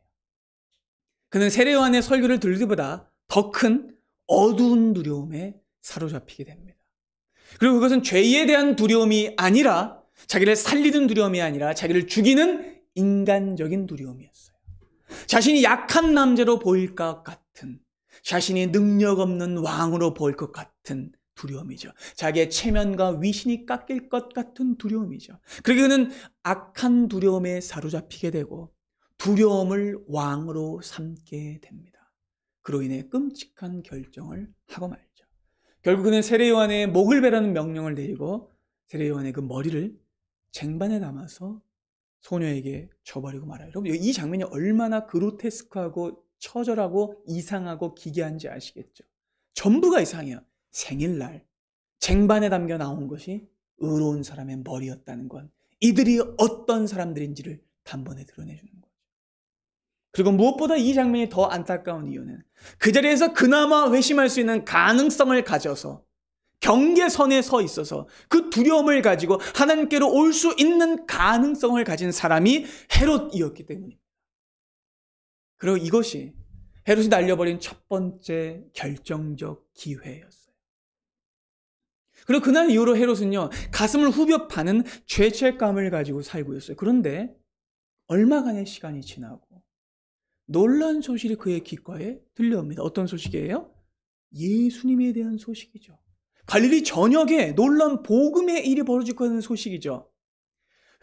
Speaker 1: 그는 세례 요한의 설교를 들을 때보다 더 큰 어두운 두려움에 사로잡히게 됩니다. 그리고 그것은 죄에 대한 두려움이 아니라 자기를 살리는 두려움이 아니라 자기를 죽이는 인간적인 두려움이었어요. 자신이 약한 남자로 보일 것 같은, 자신이 능력 없는 왕으로 보일 것 같은 두려움이죠. 자기의 체면과 위신이 깎일 것 같은 두려움이죠. 그러기에 그는 악한 두려움에 사로잡히게 되고 두려움을 왕으로 삼게 됩니다. 그로 인해 끔찍한 결정을 하고 말죠. 결국 그는 세례 요한의 목을 베라는 명령을 내리고 세례 요한의 그 머리를 쟁반에 담아서 소녀에게 줘버리고 말아요. 여러분 이 장면이 얼마나 그로테스크하고 처절하고 이상하고 기괴한지 아시겠죠? 전부가 이상해요. 생일날 쟁반에 담겨 나온 것이 의로운 사람의 머리였다는 건 이들이 어떤 사람들인지를 단번에 드러내주는 거죠. 그리고 무엇보다 이 장면이 더 안타까운 이유는 그 자리에서 그나마 회심할 수 있는 가능성을 가져서 경계선에 서 있어서 그 두려움을 가지고 하나님께로 올 수 있는 가능성을 가진 사람이 헤롯이었기 때문입니다. 그리고 이것이 헤롯이 날려버린 첫 번째 결정적 기회였어요. 그리고 그날 이후로 헤롯은요 가슴을 후벼 파는 죄책감을 가지고 살고 있어요. 그런데 얼마간의 시간이 지나고 놀라운 소식이 그의 귓가에 들려옵니다. 어떤 소식이에요? 예수님에 대한 소식이죠. 갈릴리 전역에 놀라운 복음의 일이 벌어지고 있는 소식이죠.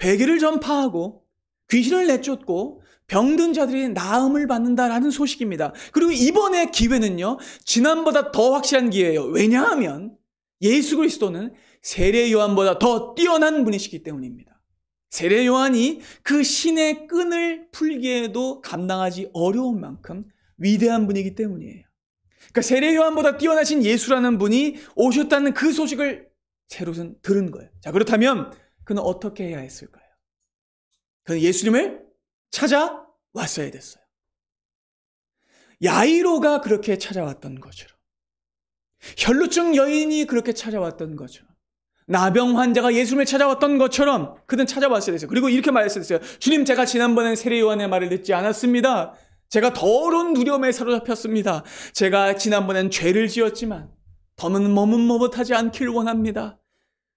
Speaker 1: 회개를 전파하고 귀신을 내쫓고 병든 자들이 나음을 받는다라는 소식입니다. 그리고 이번의 기회는요, 지난보다 더 확실한 기회예요. 왜냐하면 예수 그리스도는 세례 요한보다 더 뛰어난 분이시기 때문입니다. 세례 요한이 그 신의 끈을 풀기에도 감당하지 어려운 만큼 위대한 분이기 때문이에요. 그러니까 세례 요한보다 뛰어나신 예수라는 분이 오셨다는 그 소식을 헤롯은 들은 거예요. 자, 그렇다면 그는 어떻게 해야 했을까요? 그는 예수님을 찾아왔어야 됐어요. 야이로가 그렇게 찾아왔던 것처럼, 혈루증 여인이 그렇게 찾아왔던 것처럼, 나병 환자가 예수님을 찾아왔던 것처럼 그는 찾아왔어야 됐어요. 그리고 이렇게 말했어요. 주님, 제가 지난번엔 세례 요한의 말을 듣지 않았습니다. 제가 더러운 두려움에 사로잡혔습니다. 제가 지난번엔 죄를 지었지만 더는 머뭇머뭇하지 않길 원합니다.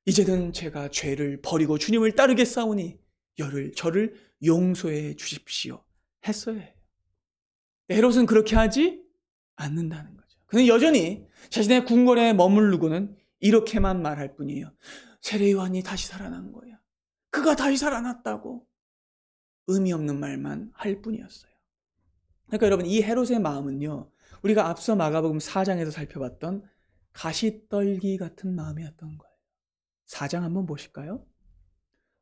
Speaker 1: 이제는 제가 죄를 버리고 주님을 따르겠사오니 저를 용서해 주십시오 했어야 해요. 헤롯은 그렇게 하지 않는다는 거죠. 그는 여전히 자신의 궁궐에 머무르고는 이렇게만 말할 뿐이에요. 세례 요한이 다시 살아난 거야. 그가 다시 살아났다고 의미 없는 말만 할 뿐이었어요. 그러니까 여러분, 이 헤롯의 마음은요, 우리가 앞서 마가복음 4장에서 살펴봤던 가시떨기 같은 마음이었던 거예요. 4장 한번 보실까요?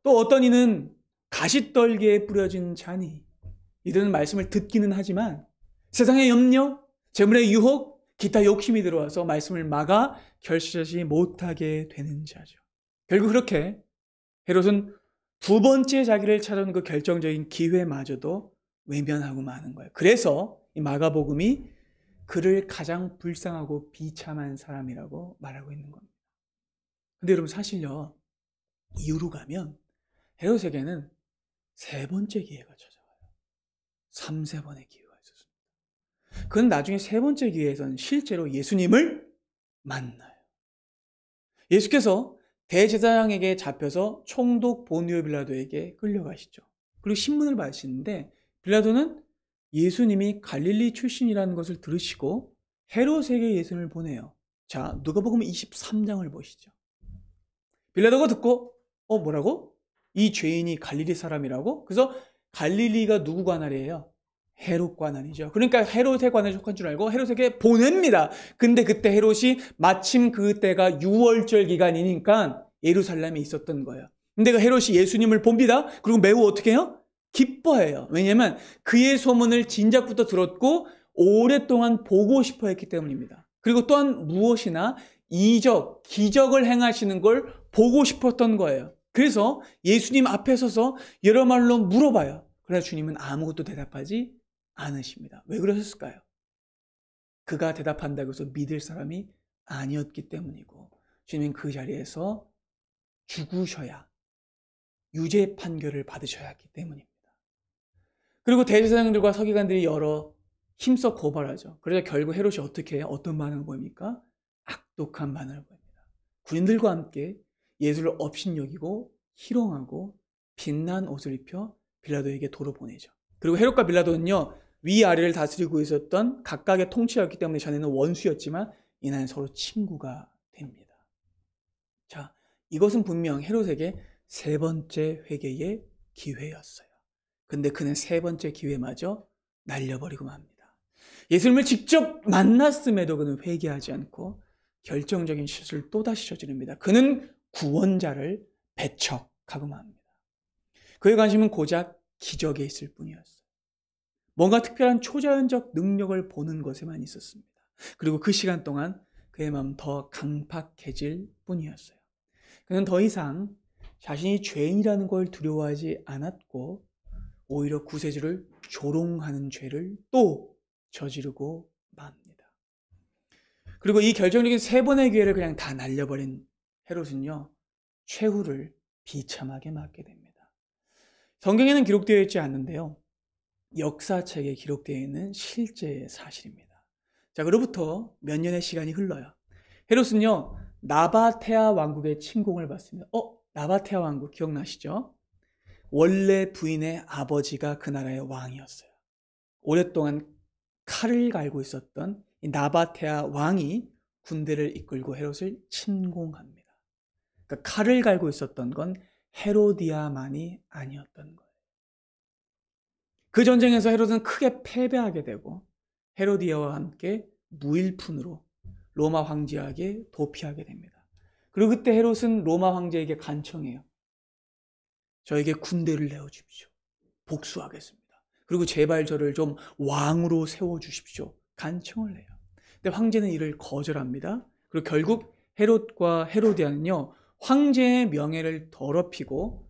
Speaker 1: 또 어떤 이는 가시떨기에 뿌려진 잔이, 이들은 말씀을 듣기는 하지만 세상의 염려, 재물의 유혹, 기타 욕심이 들어와서 말씀을 막아 결실하지 못하게 되는 자죠. 결국 그렇게 헤롯은 두 번째 자기를 찾아오는 그 결정적인 기회마저도 외면하고 마는 거예요. 그래서 이 마가복음이 그를 가장 불쌍하고 비참한 사람이라고 말하고 있는 겁니다. 근데 여러분, 사실요, 이후로 가면 헤롯에게는 세 번째 기회가 찾아와요. 3~4번의 기회가 있었습니다. 그는 나중에 세 번째 기회에서는 실제로 예수님을 만나요. 예수께서 대제사장에게 잡혀서 총독 본디오 빌라도에게 끌려가시죠. 그리고 신문을 받으시는데 빌라도는 예수님이 갈릴리 출신이라는 것을 들으시고 헤롯에게 예수님을 보내요. 자, 누가복음 23장을 보시죠. 빌라도가 듣고 뭐라고? 이 죄인이 갈릴리 사람이라고? 그래서 갈릴리가 누구 관할이에요? 헤롯 관할이죠. 그러니까 헤롯의 관할에 속한 줄 알고 헤롯에게 보냅니다. 근데 그때 헤롯이 마침 그때가 6월절 기간이니까 예루살렘에 있었던 거예요. 근데 그 헤롯이 예수님을 봅니다. 그리고 매우 어떻게 해요? 기뻐해요. 왜냐하면 그의 소문을 진작부터 들었고 오랫동안 보고 싶어 했기 때문입니다. 그리고 또한 무엇이나 이적, 기적을 행하시는 걸 보고 싶었던 거예요. 그래서 예수님 앞에 서서 여러 말로 물어봐요. 그러나 주님은 아무것도 대답하지 않으십니다. 왜 그러셨을까요? 그가 대답한다고 해서 믿을 사람이 아니었기 때문이고, 주님은 그 자리에서 죽으셔야, 유죄 판결을 받으셔야 했기 때문입니다. 그리고 대제사장들과 서기관들이 여러 힘써 고발하죠. 그래서 결국 헤롯이 어떻게 해요? 어떤 반응을 보입니까? 악독한 반응을 보입니다. 군인들과 함께 예수를 업신여기고 희롱하고 빛난 옷을 입혀 빌라도에게 도로 보내죠. 그리고 헤롯과 빌라도는요, 위아래를 다스리고 있었던 각각의 통치였기 때문에 전에는 원수였지만 이날 서로 친구가 됩니다. 자, 이것은 분명 헤롯에게 세 번째 회개의 기회였어요. 근데 그는 세 번째 기회마저 날려버리고 맙니다. 예수님을 직접 만났음에도 그는 회개하지 않고 결정적인 실수를 또다시 저지릅니다. 그는 구원자를 배척하고 맙니다. 그의 관심은 고작 기적에 있을 뿐이었어요. 뭔가 특별한 초자연적 능력을 보는 것에만 있었습니다. 그리고 그 시간 동안 그의 마음 더 강팍해질 뿐이었어요. 그는 더 이상 자신이 죄인이라는 걸 두려워하지 않았고 오히려 구세주를 조롱하는 죄를 또 저지르고 맙니다. 그리고 이 결정적인 세 번의 기회를 그냥 다 날려버린 헤롯은요, 최후를 비참하게 맞게 됩니다. 성경에는 기록되어 있지 않는데요, 역사책에 기록되어 있는 실제 사실입니다. 자, 그로부터 몇 년의 시간이 흘러요. 헤롯은요, 나바테아 왕국의 침공을 받습니다. 나바테아 왕국 기억나시죠? 원래 부인의 아버지가 그 나라의 왕이었어요. 오랫동안 칼을 갈고 있었던 이 나바테아 왕이 군대를 이끌고 헤롯을 침공합니다. 그러니까 칼을 갈고 있었던 건 헤로디아만이 아니었던 거예요. 그 전쟁에서 헤롯은 크게 패배하게 되고 헤로디아와 함께 무일푼으로 로마 황제에게 도피하게 됩니다. 그리고 그때 헤롯은 로마 황제에게 간청해요. 저에게 군대를 내어주십시오. 복수하겠습니다. 그리고 제발 저를 좀 왕으로 세워주십시오. 간청을 해요. 근데 황제는 이를 거절합니다. 그리고 결국 헤롯과 헤로디아는요, 황제의 명예를 더럽히고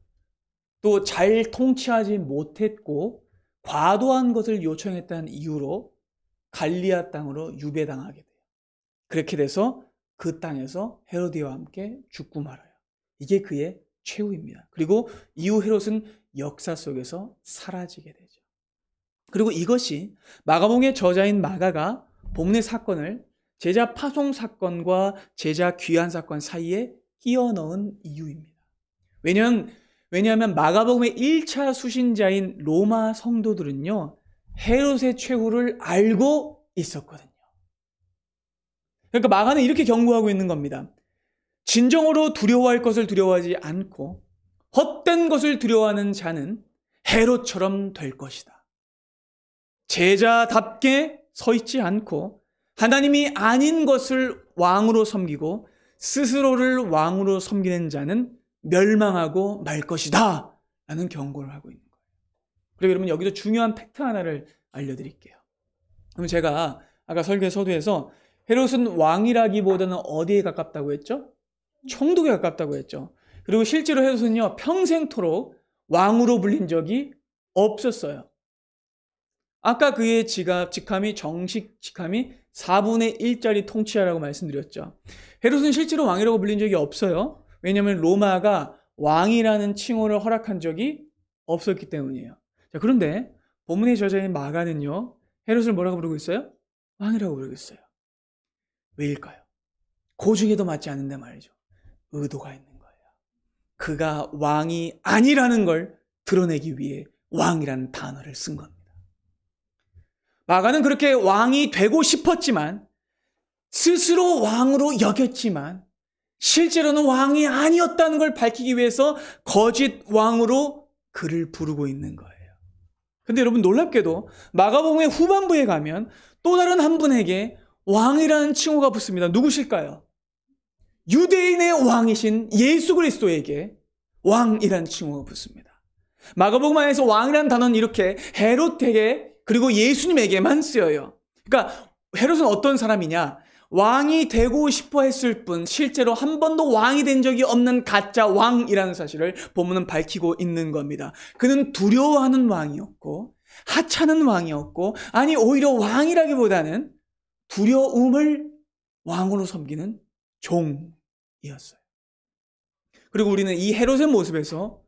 Speaker 1: 또 잘 통치하지 못했고 과도한 것을 요청했다는 이유로 갈리아 땅으로 유배당하게 돼요. 그렇게 돼서 그 땅에서 헤로디아와 함께 죽고 말아요. 이게 그의 최후입니다. 그리고 이후 헤롯은 역사 속에서 사라지게 되죠. 그리고 이것이 마가복음의 저자인 마가가 본문의 사건을 제자 파송 사건과 제자 귀환 사건 사이에 끼워 넣은 이유입니다. 왜냐하면 마가복음의 1차 수신자인 로마 성도들은요, 헤롯의 최후를 알고 있었거든요. 그러니까 마가는 이렇게 경고하고 있는 겁니다. 진정으로 두려워할 것을 두려워하지 않고 헛된 것을 두려워하는 자는 헤롯처럼 될 것이다. 제자답게 서 있지 않고 하나님이 아닌 것을 왕으로 섬기고 스스로를 왕으로 섬기는 자는 멸망하고 말 것이다 라는 경고를 하고 있는 거예요. 그리고 여러분, 여기서 중요한 팩트 하나를 알려드릴게요. 그럼 제가 아까 설교 서두에서 헤롯은 왕이라기보다는 어디에 가깝다고 했죠? 총독에 가깝다고 했죠. 그리고 실제로 헤롯은요, 평생토록 왕으로 불린 적이 없었어요. 아까 그의 정식 직함이 4분의 1짜리 통치자라고 말씀드렸죠. 헤롯은 실제로 왕이라고 불린 적이 없어요. 왜냐하면 로마가 왕이라는 칭호를 허락한 적이 없었기 때문이에요. 자, 그런데 본문의 저자인 마가는요, 헤롯을 뭐라고 부르고 있어요? 왕이라고 부르고 있어요. 왜일까요? 그 중에도 맞지 않는데 말이죠. 의도가 있는 거예요. 그가 왕이 아니라는 걸 드러내기 위해 왕이라는 단어를 쓴 겁니다. 마가는 그렇게 왕이 되고 싶었지만, 스스로 왕으로 여겼지만 실제로는 왕이 아니었다는 걸 밝히기 위해서 거짓 왕으로 그를 부르고 있는 거예요. 근데 여러분, 놀랍게도 마가복음의 후반부에 가면 또 다른 한 분에게 왕이라는 칭호가 붙습니다. 누구실까요? 유대인의 왕이신 예수 그리스도에게 왕이라는 칭호가 붙습니다. 마가복음 안에서 왕이라는 단어는 이렇게 헤롯에게 그리고 예수님에게만 쓰여요. 그러니까 헤롯은 어떤 사람이냐? 왕이 되고 싶어 했을 뿐 실제로 한 번도 왕이 된 적이 없는 가짜 왕이라는 사실을 본문은 밝히고 있는 겁니다. 그는 두려워하는 왕이었고 하찮은 왕이었고, 아니 오히려 왕이라기보다는 두려움을 왕으로 섬기는 종이었어요. 그리고 우리는 이 헤롯의 모습에서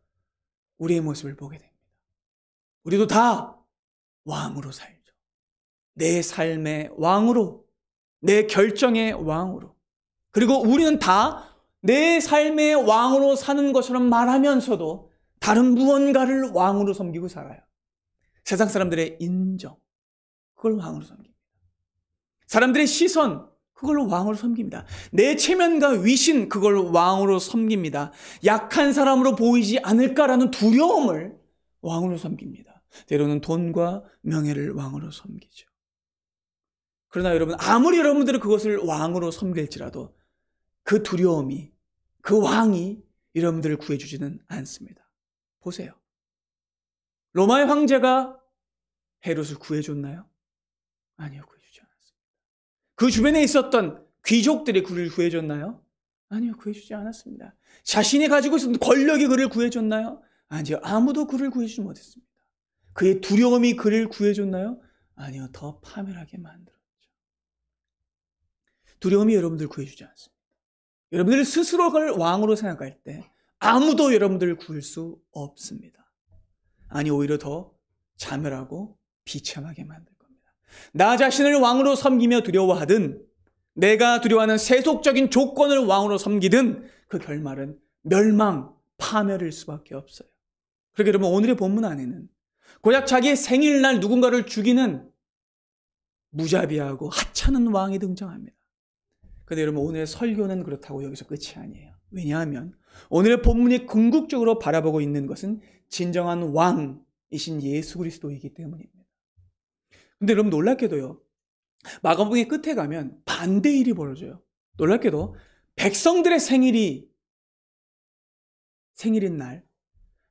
Speaker 1: 우리의 모습을 보게 됩니다. 우리도 다 왕으로 살죠. 내 삶의 왕으로, 내 결정의 왕으로. 그리고 우리는 다 내 삶의 왕으로 사는 것처럼 말하면서도 다른 무언가를 왕으로 섬기고 살아요. 세상 사람들의 인정, 그걸 왕으로 섬깁니다. 사람들의 시선, 그걸로 왕으로 섬깁니다. 내 체면과 위신, 그걸 왕으로 섬깁니다. 약한 사람으로 보이지 않을까라는 두려움을 왕으로 섬깁니다. 때로는 돈과 명예를 왕으로 섬기죠. 그러나 여러분, 아무리 여러분들이 그것을 왕으로 섬길지라도 그 두려움이, 그 왕이 여러분들을 구해주지는 않습니다. 보세요. 로마의 황제가 헤롯을 구해줬나요? 아니요, 구해주지 않았습니다. 그 주변에 있었던 귀족들이 그를 구해줬나요? 아니요, 구해주지 않았습니다. 자신이 가지고 있었던 권력이 그를 구해줬나요? 아니요, 아무도 그를 구해주지 못했습니다. 그의 두려움이 그를 구해줬나요? 아니요, 더 파멸하게 만들었죠. 두려움이 여러분들 구해주지 않습니다. 여러분들 스스로를 왕으로 생각할 때 아무도 여러분들을 구할 수 없습니다. 아니, 오히려 더 자멸하고 비참하게 만들 겁니다. 나 자신을 왕으로 섬기며 두려워하든, 내가 두려워하는 세속적인 조건을 왕으로 섬기든 그 결말은 멸망, 파멸일 수밖에 없어요. 그러니까 여러분 오늘의 본문 안에는 고작 자기의 생일날 누군가를 죽이는 무자비하고 하찮은 왕이 등장합니다. 그런데 여러분 오늘의 설교는 그렇다고 여기서 끝이 아니에요. 왜냐하면 오늘의 본문이 궁극적으로 바라보고 있는 것은 진정한 왕이신 예수 그리스도이기 때문입니다. 근데 여러분 놀랍게도요, 마가복음의 끝에 가면 반대의 일이 벌어져요. 놀랍게도 백성들의 생일인 날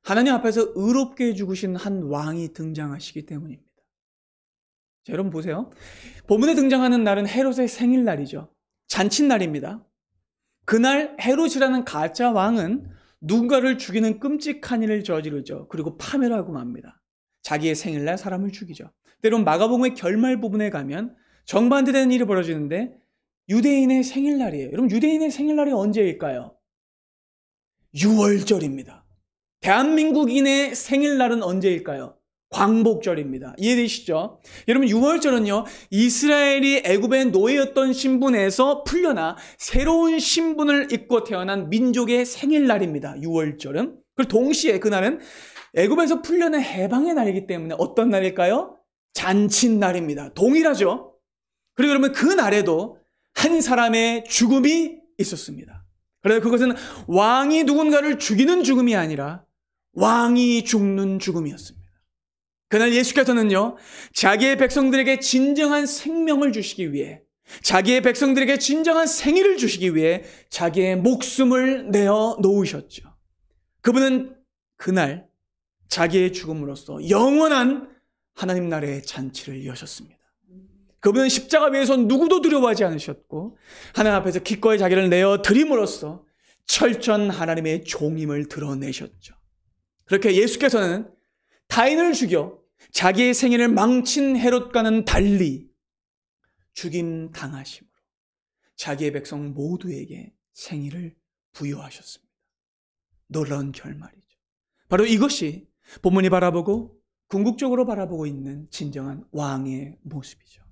Speaker 1: 하나님 앞에서 의롭게 죽으신 한 왕이 등장하시기 때문입니다. 자, 여러분 보세요. 본문에 등장하는 날은 헤롯의 생일날이죠. 잔칫날입니다. 그날 헤롯이라는 가짜 왕은 누군가를 죽이는 끔찍한 일을 저지르죠. 그리고 파멸을 하고 맙니다. 자기의 생일날 사람을 죽이죠. 때론 마가복음의 결말 부분에 가면 정반대되는 일이 벌어지는데 유대인의 생일날이에요. 여러분 유대인의 생일날이 언제일까요? 6월절입니다. 대한민국인의 생일날은 언제일까요? 광복절입니다. 이해되시죠? 여러분 6월절은요, 이스라엘이 애굽의 노예였던 신분에서 풀려나 새로운 신분을 입고 태어난 민족의 생일날입니다. 6월절은. 그리고 동시에 그날은 애굽에서 풀려난 해방의 날이기 때문에 어떤 날일까요? 잔칫날입니다. 동일하죠? 그리고 여러분 그 날에도 한 사람의 죽음이 있었습니다. 그래서 그것은 왕이 누군가를 죽이는 죽음이 아니라 왕이 죽는 죽음이었습니다. 그날 예수께서는요, 자기의 백성들에게 진정한 생명을 주시기 위해, 자기의 백성들에게 진정한 생일을 주시기 위해 자기의 목숨을 내어 놓으셨죠. 그분은 그날 자기의 죽음으로써 영원한 하나님 나라의 잔치를 여셨습니다. 그분은 십자가 위에서 누구도 두려워하지 않으셨고 하나님 앞에서 기꺼이 자기를 내어 드림으로써 철저한 하나님의 종임을 드러내셨죠. 그렇게 예수께서는 타인을 죽여 자기의 생일을 망친 헤롯과는 달리 죽임 당하심으로 자기의 백성 모두에게 생일을 부여하셨습니다. 놀라운 결말이죠. 바로 이것이 본문이 바라보고 궁극적으로 바라보고 있는 진정한 왕의 모습이죠.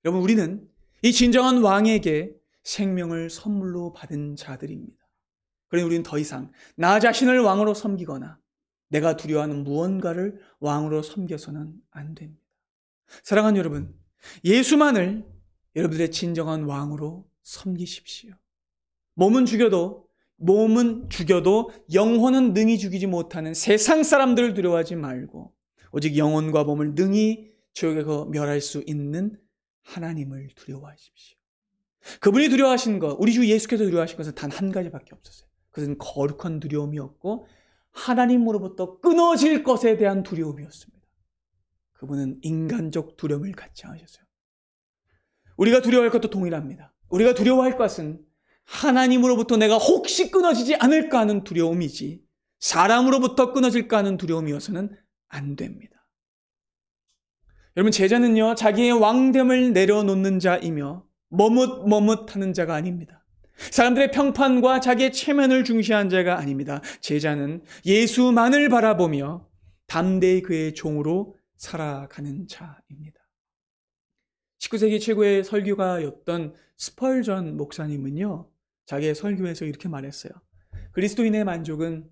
Speaker 1: 여러분 우리는 이 진정한 왕에게 생명을 선물로 받은 자들입니다. 그러니 우리는 더 이상 나 자신을 왕으로 섬기거나 내가 두려워하는 무언가를 왕으로 섬겨서는 안 됩니다. 사랑하는 여러분, 예수만을 여러분들의 진정한 왕으로 섬기십시오. 몸은 죽여도 영혼은 능히 죽이지 못하는 세상 사람들을 두려워하지 말고 오직 영혼과 몸을 능히 지옥에서 멸할 수 있는 하나님을 두려워하십시오. 그분이 두려워하신 것, 우리 주 예수께서 두려워하신 것은 단 한 가지밖에 없었어요. 그것은 거룩한 두려움이었고 하나님으로부터 끊어질 것에 대한 두려움이었습니다. 그분은 인간적 두려움을 갖지 않으셨어요. 우리가 두려워할 것도 동일합니다. 우리가 두려워할 것은 하나님으로부터 내가 혹시 끊어지지 않을까 하는 두려움이지 사람으로부터 끊어질까 하는 두려움이어서는 안 됩니다. 여러분 제자는요, 자기의 왕됨을 내려놓는 자이며 머뭇머뭇하는 자가 아닙니다. 사람들의 평판과 자기의 체면을 중시한 자가 아닙니다. 제자는 예수만을 바라보며 담대히 그의 종으로 살아가는 자입니다. 19세기 최고의 설교가였던 스펄전 목사님은요, 자기의 설교에서 이렇게 말했어요. 그리스도인의 만족은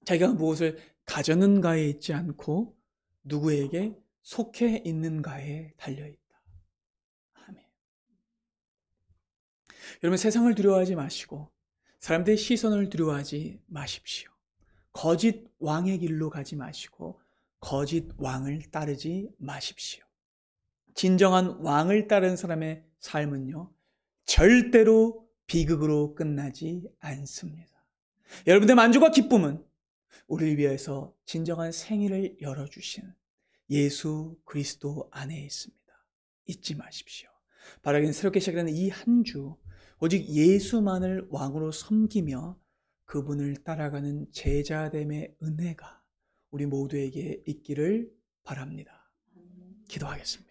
Speaker 1: 자기가 무엇을 가졌는가에 있지 않고 누구에게 속해 있는가에 달려있다. 아멘. 여러분 세상을 두려워하지 마시고 사람들의 시선을 두려워하지 마십시오. 거짓 왕의 길로 가지 마시고 거짓 왕을 따르지 마십시오. 진정한 왕을 따르는 사람의 삶은요, 절대로 비극으로 끝나지 않습니다. 여러분의 만족과 기쁨은 우리를 위해서 진정한 생일을 열어주신 예수 그리스도 안에 있습니다. 잊지 마십시오. 바라긴 새롭게 시작되는 이 한 주 오직 예수만을 왕으로 섬기며 그분을 따라가는 제자됨의 은혜가 우리 모두에게 있기를 바랍니다. 기도하겠습니다.